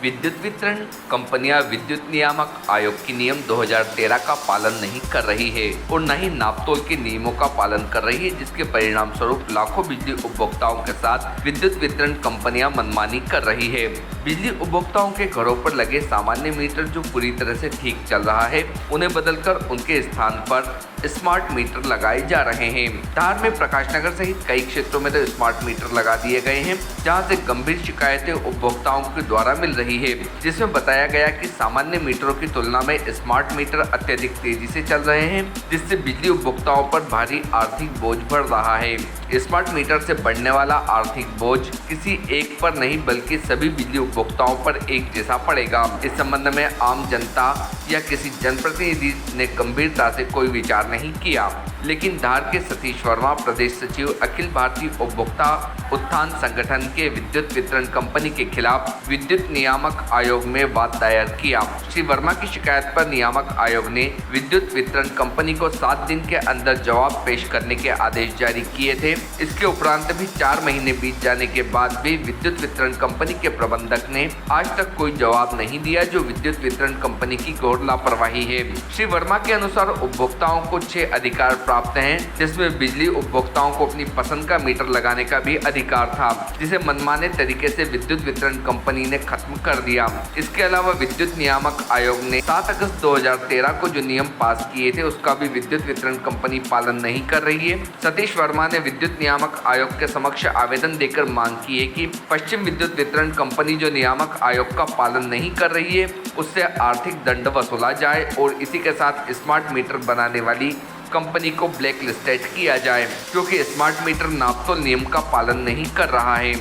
विद्युत वितरण कंपनियां विद्युत नियामक आयोग की नियम 2013 का पालन नहीं कर रही है और न ही नापतोल के नियमों का पालन कर रही है, जिसके परिणाम स्वरूप लाखों बिजली उपभोक्ताओं के साथ विद्युत वितरण कंपनियां मनमानी कर रही है। बिजली उपभोक्ताओं के घरों पर लगे सामान्य मीटर जो पूरी तरह से ठीक चल रहा है, उन्हें बदलकर उनके स्थान पर स्मार्ट मीटर लगाए जा रहे हैं। धार में प्रकाश नगर सहित कई क्षेत्रों में तो स्मार्ट मीटर लगा दिए गए हैं, जहां से गंभीर शिकायतें उपभोक्ताओं के द्वारा मिल रही है, जिसमें बताया गया कि सामान्य मीटरों की तुलना में स्मार्ट मीटर अत्यधिक तेजी से चल रहे हैं, जिससे बिजली उपभोक्ताओं पर भारी आर्थिक बोझ बढ़ रहा है। स्मार्ट मीटर से बढ़ने वाला आर्थिक बोझ किसी एक पर नहीं बल्कि सभी बिजली उपभोक्ताओं पर एक जैसा पड़ेगा। इस संबंध में आम जनता या किसी जनप्रतिनिधि ने गंभीरता से कोई विचार नहीं किया, लेकिन धार के सतीश वर्मा, प्रदेश सचिव अखिल भारतीय उपभोक्ता उत्थान संगठन के विद्युत वितरण कंपनी के खिलाफ विद्युत नियामक आयोग में वाद दायर किया। श्री वर्मा की शिकायत पर नियामक आयोग ने विद्युत वितरण कंपनी को 7 दिन के अंदर जवाब पेश करने के आदेश जारी किए थे। इसके उपरांत भी 4 महीने बीत जाने के बाद भी विद्युत वितरण कंपनी के प्रबंधक ने आज तक कोई जवाब नहीं दिया, जो विद्युत वितरण कंपनी की घोर लापरवाही है। श्री वर्मा के अनुसार उपभोक्ताओं को 6 अधिकार प्राप्त हैं, जिसमें बिजली उपभोक्ताओं को अपनी पसंद का मीटर लगाने का भी अधिकार था, जिसे मनमाने तरीके से विद्युत वितरण कंपनी ने खत्म कर दिया। इसके अलावा विद्युत नियामक आयोग ने 7 अगस्त 2013 को जो नियम पास किए थे, उसका भी विद्युत वितरण कंपनी पालन नहीं कर रही है। सतीश वर्मा ने विद्युत नियामक आयोग के समक्ष आवेदन देकर मांग की है कि पश्चिम विद्युत वितरण कंपनी जो नियामक आयोग का पालन नहीं कर रही है, उससे आर्थिक दंड वसूला जाए और इसी के साथ स्मार्ट मीटर बनाने वाली कंपनी को ब्लैक लिस्टेड किया जाए, क्योंकि स्मार्ट मीटर नापतोल नियम का पालन नहीं कर रहा है।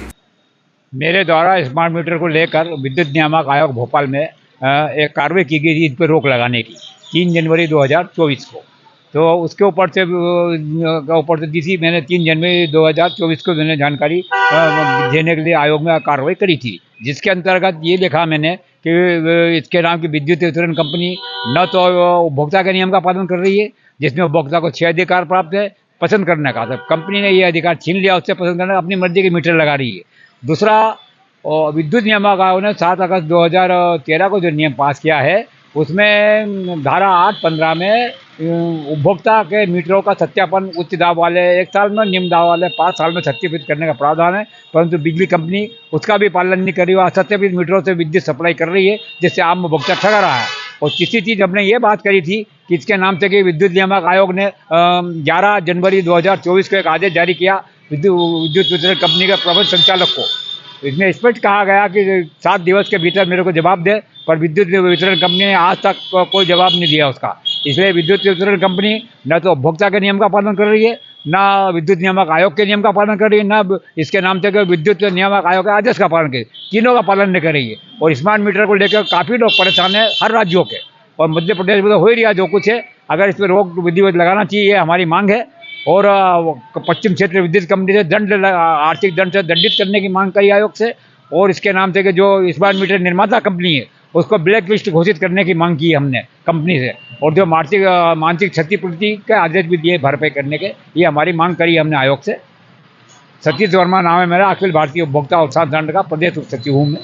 मेरे द्वारा स्मार्ट मीटर को लेकर विद्युत नियामक आयोग भोपाल में एक कार्रवाई की गई थी, इस पर रोक लगाने की 3 जनवरी 2024 को। तो उसके ऊपर से दी थी मैंने 3 जनवरी 2024 को मैंने जानकारी देने के लिए आयोग में कार्रवाई करी थी, जिसके अंतर्गत ये लिखा मैंने कि इसके नाम की विद्युत वितरण कंपनी न तो उपभोक्ता के नियम का पालन कर रही है, जिसमें उपभोक्ता को 6 अधिकार प्राप्त है पसंद करने का। तो कंपनी ने ये अधिकार छीन लिया, उससे पसंद करने का, अपनी मर्जी के मीटर लगा रही है। दूसरा, विद्युत नियामक आयोग ने 7 अगस्त 2013 को जो नियम पास किया है, उसमें धारा 8-15 में उपभोक्ता के मीटरों का सत्यापन उच्च दाब वाले 1 साल में, निम्न दाब वाले 5 साल में सत्यापित करने का प्रावधान है, परंतु बिजली कंपनी उसका भी पालन नहीं कर रही है। असत्यापित मीटरों से विद्युत सप्लाई कर रही है, जिससे आम उपभोक्ता ठगा रहा है। और तीसरी चीज़ हमने ये बात करी थी कि इसके नाम से कि विद्युत नियामक आयोग ने 11 जनवरी 2024 को एक आदेश जारी किया विद्युत वितरण कंपनी के प्रबंध संचालक को। इसमें स्पष्ट कहा गया कि 7 दिवस के भीतर मेरे को जवाब दे, पर विद्युत वितरण कंपनी ने आज तक कोई जवाब नहीं दिया उसका। इसलिए विद्युत वितरण कंपनी न तो उपभोक्ता के नियम का पालन कर रही है, न विद्युत नियामक आयोग के नियम का पालन कर रही है, न इसके नाम से विद्युत नियामक आयोग के आदेश का पालन कर, तीनों का पालन नहीं कर रही है। और स्मार्ट मीटर को लेकर काफ़ी लोग परेशान हैं, हर राज्यों के, और मध्य प्रदेश में तो हो ही रहा जो कुछ है। अगर इस पर रोक विधिवत लगाना चाहिए, हमारी मांग है। और पश्चिम क्षेत्र विद्युत कंपनी से आर्थिक दंड से दंडित करने की मांग करी आयोग से, और इसके नाम से कि जो स्मार्ट मीटर निर्माता कंपनी है उसको ब्लैक लिस्ट घोषित करने की मांग की हमने कंपनी से, और जो मानसिक क्षतिपूर्ति के आदेश भी दिए भरपाई करने के, ये हमारी मांग करी हमने आयोग से। सतीश वर्मा नाम है मेरा, अखिल भारतीय उपभोक्ता उत्थान संगठन का प्रदेश उप सचिव हूँ मैं।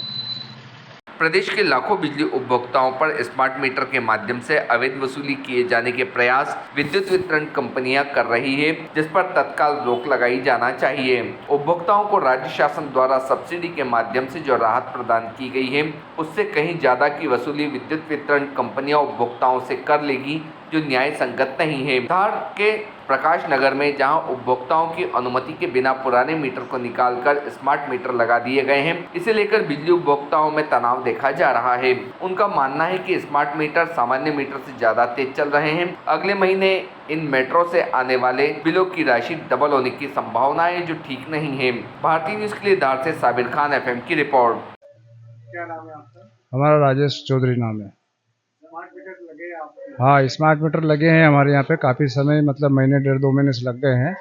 प्रदेश के लाखों बिजली उपभोक्ताओं पर स्मार्ट मीटर के माध्यम से अवैध वसूली किए जाने के प्रयास विद्युत वितरण कंपनियां कर रही है, जिस पर तत्काल रोक लगाई जाना चाहिए। उपभोक्ताओं को राज्य शासन द्वारा सब्सिडी के माध्यम से जो राहत प्रदान की गई है, उससे कहीं ज्यादा की वसूली विद्युत वितरण कंपनियां उपभोक्ताओं से कर लेगी, जो न्याय संगत नहीं है। धार के प्रकाश नगर में जहां उपभोक्ताओं की अनुमति के बिना पुराने मीटर को निकालकर स्मार्ट मीटर लगा दिए गए हैं, इसे लेकर बिजली उपभोक्ताओं में तनाव देखा जा रहा है। उनका मानना है कि स्मार्ट मीटर सामान्य मीटर से ज्यादा तेज चल रहे हैं। अगले महीने इन मेट्रो से आने वाले बिलों की राशि डबल होने की संभावना है, जो ठीक नहीं है। भारतीय न्यूज के लिए धार से साबिर खान FM की रिपोर्ट। क्या नाम है आपका? हमारा राजेश चौधरी नाम है। स्मार्ट मीटर लगे आप? हाँ, स्मार्ट मीटर लगे हैं हमारे यहाँ पे काफ़ी समय, मतलब महीने 1.5-2 महीने से लग गए हैं।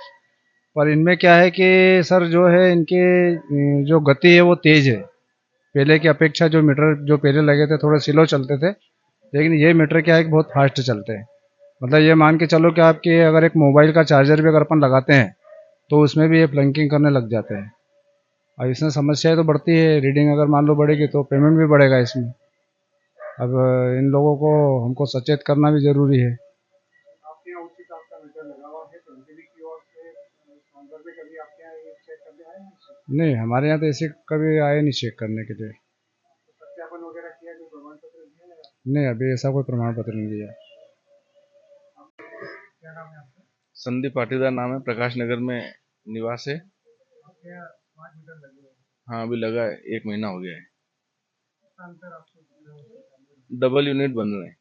पर इनमें क्या है कि सर जो है इनके जो गति है वो तेज़ है। पहले की अपेक्षा जो मीटर जो पहले लगे थे थोड़े स्लो चलते थे, लेकिन ये मीटर क्या है कि बहुत फास्ट चलते हैं। मतलब ये मान के चलो कि आपके अगर एक मोबाइल का चार्जर भी अगर अपन लगाते हैं तो उसमें भी ये प्लंकिंग करने लग जाते हैं। और इसमें समस्याएं तो बढ़ती है, रीडिंग अगर मान लो बढ़ेगी तो पेमेंट भी बढ़ेगा इसमें। अब इन लोगों को हमको सचेत करना भी ज़रूरी है। आपके यहाँ उचित आपका मीटर लगा हुआ है तो बिजली की ओर से काउंटर पे कभी आपके यहाँ ये चेक करने आए हैं इसे? नहीं, हमारे यहाँ तो ऐसे कभी आए नहीं चेक करने के लिए। तो सत्यापन वगैरह किया, जो प्रमाण पत्र दिया है? नहीं, अभी ऐसा कोई प्रमाण पत्र नहीं दिया। क्या नाम है आपका? संदीप पाटीदार नाम है, प्रकाश नगर में निवास है। आपके यहाँ स्मार्ट मीटर लगे हुए हैं, हाँ, अभी लगा है, 1 महीना हो गया है। इसका अंतर आपको दिख रहा है? डबल यूनिट बन रहे हैं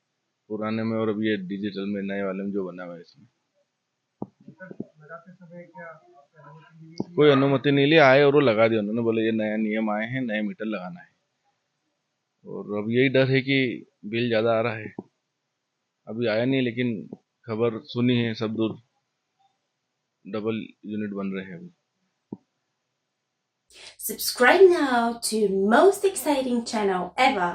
पुराने में और अभी ये डिजिटल में नए वाले में जो बना हुआ है इसमें। मीटर लगाते समय क्या आपसे अनुमति ली गई? कोई अनुमति नहीं ली, आए और वो लगा दिया उन्होंने, बोले ये नया नियम आए हैं, नए मीटर लगाना है। और अब यही डर है कि बिल ज़्यादा आ रहा है। अभी आया नहीं, लेकिन खबर सुनी है सब दूर, डबल यूनिट बन रहे हैं अभी। Subscribe now to most exciting channel ever.